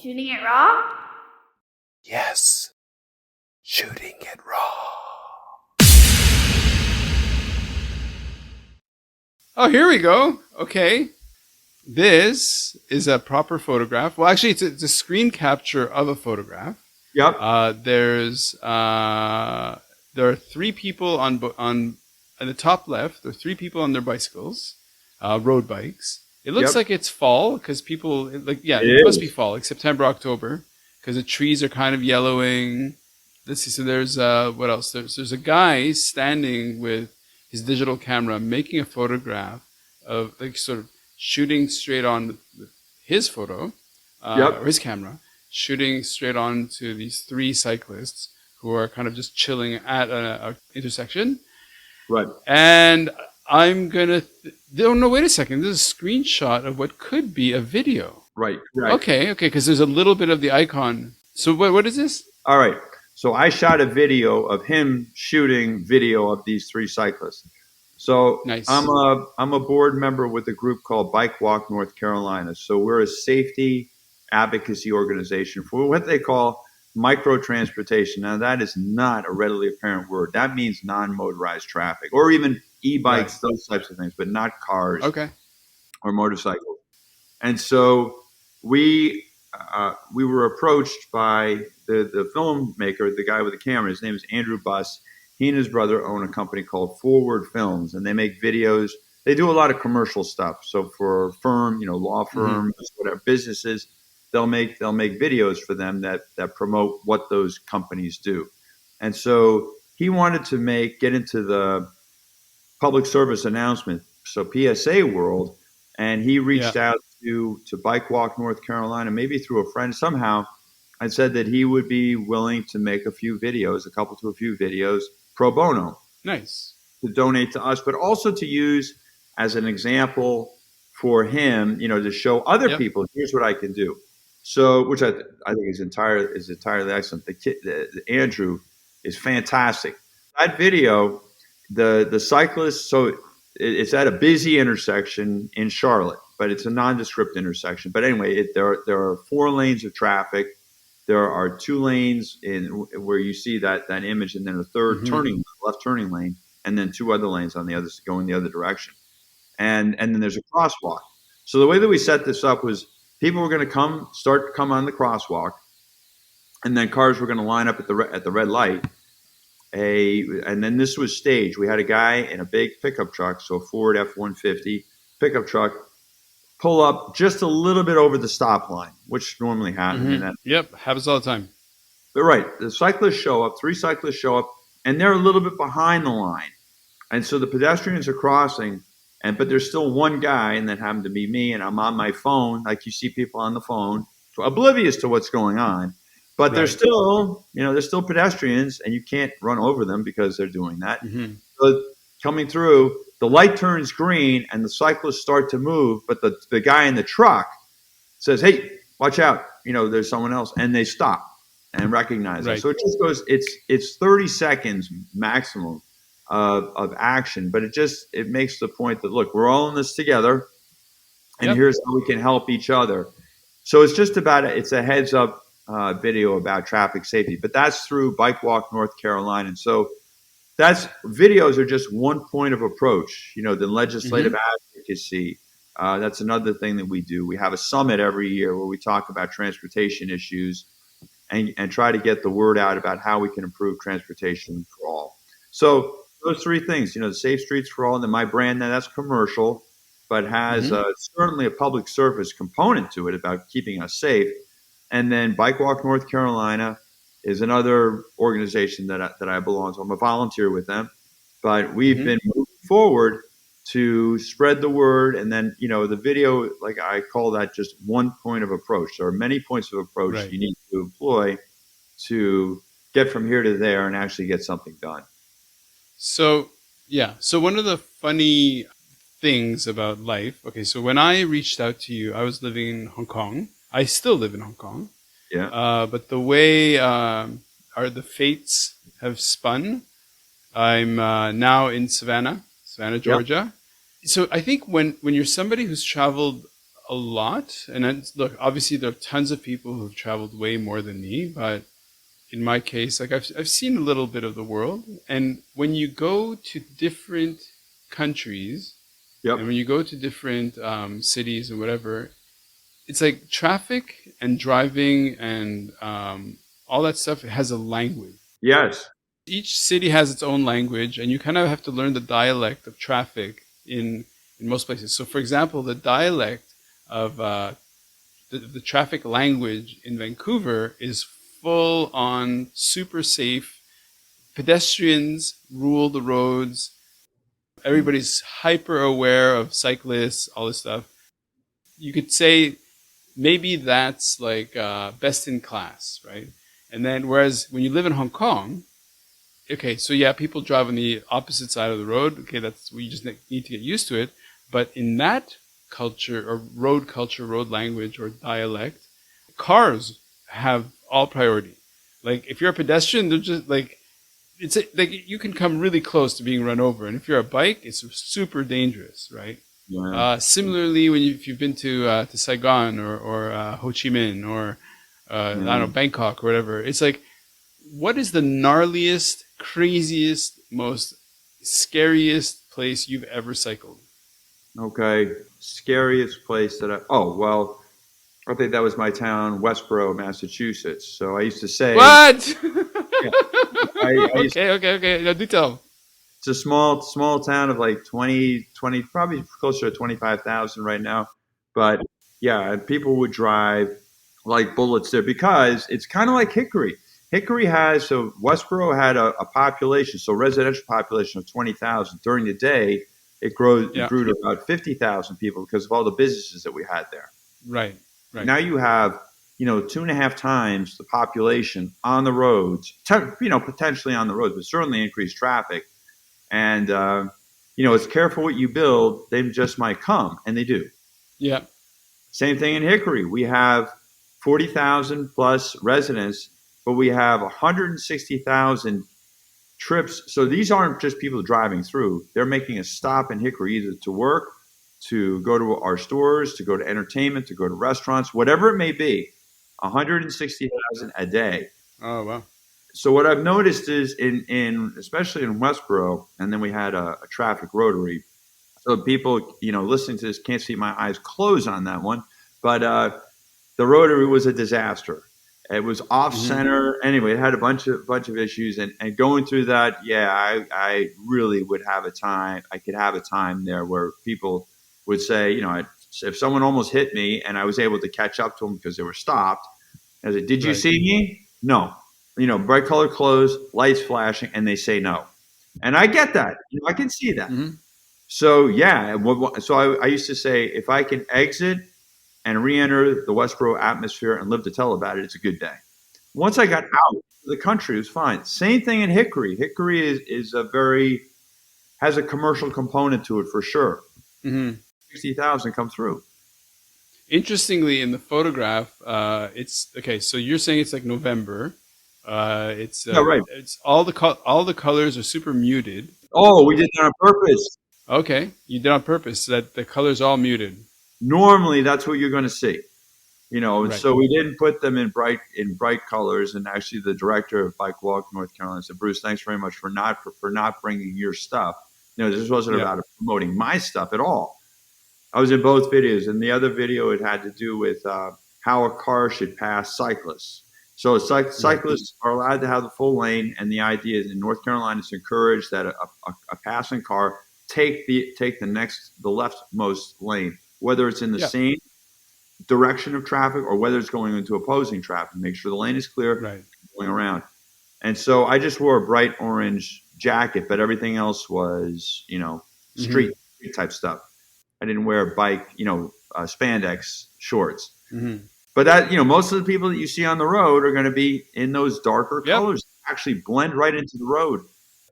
Shooting it raw? Yes. Shooting it raw. Oh, here we go. Okay. This is a proper photograph. Well, actually, it's a screen capture of a photograph. Yep. There are three people on the top left. There are three people on their bicycles, road bikes. It looks like it's fall because people it must be fall, like September, October, because the trees are kind of yellowing. Let's see. So there's what else? There's a guy standing with his digital camera making a photograph of like sort of shooting straight on with his photo or his camera, shooting straight on to these three cyclists who are kind of just chilling at an intersection. Right. And I'm going to... no, wait a second. This is a screenshot of what could be a video. Right. Okay, because there's a little bit of the icon. So what is this? All right. So I shot a video of him shooting video of these three cyclists. So nice. I'm a board member with a group called Bike Walk North Carolina. So we're a safety advocacy organization for what they call micro transportation. Now that is not a readily apparent word. That means non-motorized traffic or even e-bikes, those types of things, but not cars or motorcycles. And so we were approached by the filmmaker, the guy with the camera. His name is Andrew Buss. He and his brother own a company called Forward Films, and they make videos. They do a lot of commercial stuff. So for law firms, whatever businesses, they'll make videos for them that promote what those companies do. And so he wanted to get into the public service announcement, so PSA world, and he reached out to Bike Walk North Carolina, maybe through a friend somehow, and said that he would be willing to make a few videos pro bono. Nice. To donate to us, but also to use as an example for him, to show other people, here's what I can do. So, which I think is entirely excellent. The Andrew is fantastic. That video, the cyclist, so it's at a busy intersection in Charlotte, but it's a nondescript intersection. But anyway, there are 4 lanes of traffic. There are 2 lanes in where you see that image, and then a third left turning lane, and then 2 other lanes on the others going the other direction. And then there's a crosswalk. So the way that we set this up was people were going to come on the crosswalk, and then cars were going to line up at the red light. And then this was staged. We had a guy in a big pickup truck, so a Ford F-150 pickup truck, pull up just a little bit over the stop line, which normally happens. Happens all the time. But the cyclists show up, 3 cyclists show up, and they're a little bit behind the line. And so the pedestrians are crossing, but there's still one guy, and that happened to be me, and I'm on my phone, like you see people on the phone, oblivious to what's going on. But they're still, they're still pedestrians, and you can't run over them because they're doing that. So coming through, the light turns green, and the cyclists start to move, but the guy in the truck says, "Hey, watch out! There's someone else," and they stop and recognize it. So it just goes. It's 30 seconds maximum of action, but it makes the point that look, we're all in this together, and here's how we can help each other. So it's just it's a heads up video about traffic safety, but that's through Bike Walk North Carolina. And so videos are just one point of approach. The legislative advocacy. That's another thing that we do. We have a summit every year where we talk about transportation issues and try to get the word out about how we can improve transportation for all. So those 3 things, the Safe Streets for All, and then my brand, now that's commercial, but has certainly a public service component to it about keeping us safe. And then Bike Walk North Carolina is another organization that I belong to. I'm a volunteer with them, but we've been moving forward to spread the word. And then, the video, like I call that just one point of approach. There are many points of approach you need to employ to get from here to there and actually get something done. So one of the funny things about life, so when I reached out to you, I was living in Hong Kong. I still live in Hong Kong. But the way the fates have spun, I'm now in Savannah, Georgia. So I think when you're somebody who's traveled a lot. And look, obviously there are tons of people who've traveled way more than me, but in my case, like I've seen a little bit of the world. And when you go to different countries Yep. and when you go to different cities or whatever, it's like traffic and driving and all that stuff has a language. Yes. Each city has its own language, and you kind of have to learn the dialect of traffic in most places. So, for example, the dialect of the traffic language in Vancouver is full on super safe. Pedestrians rule the roads. Everybody's hyper aware of cyclists, all this stuff. You could say maybe that's like best in class, right? And then whereas when you live in Hong Kong, okay, so yeah, people drive on the opposite side of the road. Okay, that's we just need to get used to it. But in that culture or road language or dialect, cars have all priority. Like if you're a pedestrian, they're just like like you can come really close to being run over, and if you're a bike, it's super dangerous, right? Yeah. Similarly, if you've been to Saigon or Ho Chi Minh or I don't know, Bangkok or whatever, it's like, what is the gnarliest, craziest, most scariest place you've ever cycled? Okay. Scariest place that I think that was my town, Westboro, Massachusetts. So I used to say, What? yeah, Okay. No, do tell. it's a small town of like 20, probably closer to 25,000 right now. But yeah, and people would drive like bullets there because it's kind of like Hickory. Westboro had a population, so residential population of 20,000. During the day, it grew to about 50,000 people because of all the businesses that we had there. Right. Now you have, 2.5 times the population on the roads, potentially on the roads, but certainly increased traffic. And, it's careful what you build. They just might come, and they do. Yeah. Same thing in Hickory. We have 40,000 plus residents, but we have 160,000 trips. So these aren't just people driving through. They're making a stop in Hickory either to work, to go to our stores, to go to entertainment, to go to restaurants, whatever it may be. 160,000 a day. Oh, wow. So what I've noticed is especially in Westboro, and then we had a traffic rotary. So people, listening to this can't see my eyes close on that one, but the rotary was a disaster. It was off center. Anyway, it had a bunch of issues, and going through that, I really would have a time. I could have a time there where people would say, if someone almost hit me and I was able to catch up to them because they were stopped, I said, "Did you see me?" No. Bright colored clothes, lights flashing, and they say no. And I get that. I can see that. Mm-hmm. So, I used to say, if I can exit and re-enter the Westboro atmosphere and live to tell about it, it's a good day. Once I got out of the country, it was fine. Same thing in Hickory. Hickory has a commercial component to it for sure. 60,000 come through. Interestingly, in the photograph, it's okay. So you're saying it's like November. It's right. It's all the colors are super muted. Oh, we did that on purpose. Okay, you did on purpose so that the colors all muted. Normally, that's what you're going to see. Right. So we didn't put them in bright colors. And actually, the director of Bike Walk North Carolina said, "Bruce, thanks very much for not bringing your stuff. This wasn't about promoting my stuff at all." I was in both videos, and the other video it had to do with how a car should pass cyclists. So cyclists are allowed to have the full lane, and the idea is in North Carolina to encourage that a passing car take the leftmost lane, whether it's in the same direction of traffic or whether it's going into opposing traffic. Make sure the lane is clear, going around. And so I just wore a bright orange jacket, but everything else was, street type stuff. I didn't wear bike, spandex shorts. But that, most of the people that you see on the road are going to be in those darker colors, actually blend right into the road.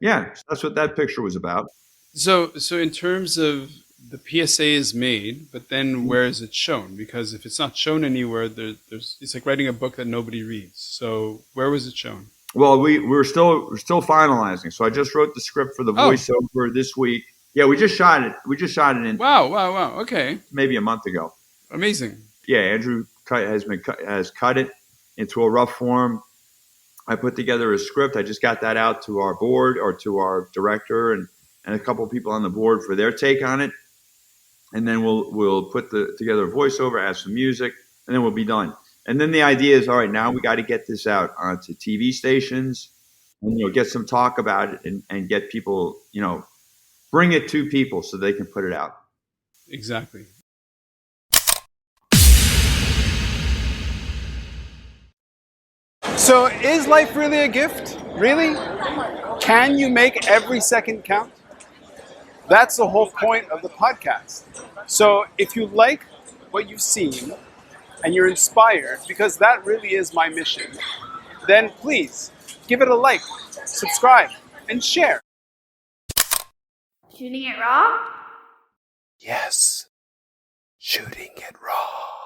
Yeah, that's what that picture was about. So in terms of the PSA is made, but then where is it shown? Because if it's not shown anywhere, it's like writing a book that nobody reads. So where was it shown? Well, we're still finalizing. So I just wrote the script for the voiceover this week. Yeah, we just shot it. We just shot it in. Wow. Okay. Maybe a month ago. Amazing. Yeah, Andrew has cut it into a rough form. I put together a script. I just got that out to our board or to our director and a couple of people on the board for their take on it. And then we'll put together a voiceover, add some music, and then we'll be done. And then the idea is, all right, now we got to get this out onto TV stations and get some talk about it and get people, bring it to people so they can put it out. Exactly. So is life really a gift? Really? Can you make every second count? That's the whole point of the podcast. So if you like what you've seen and you're inspired, because that really is my mission, then please give it a like, subscribe, and share. Shooting it raw? Yes, shooting it raw.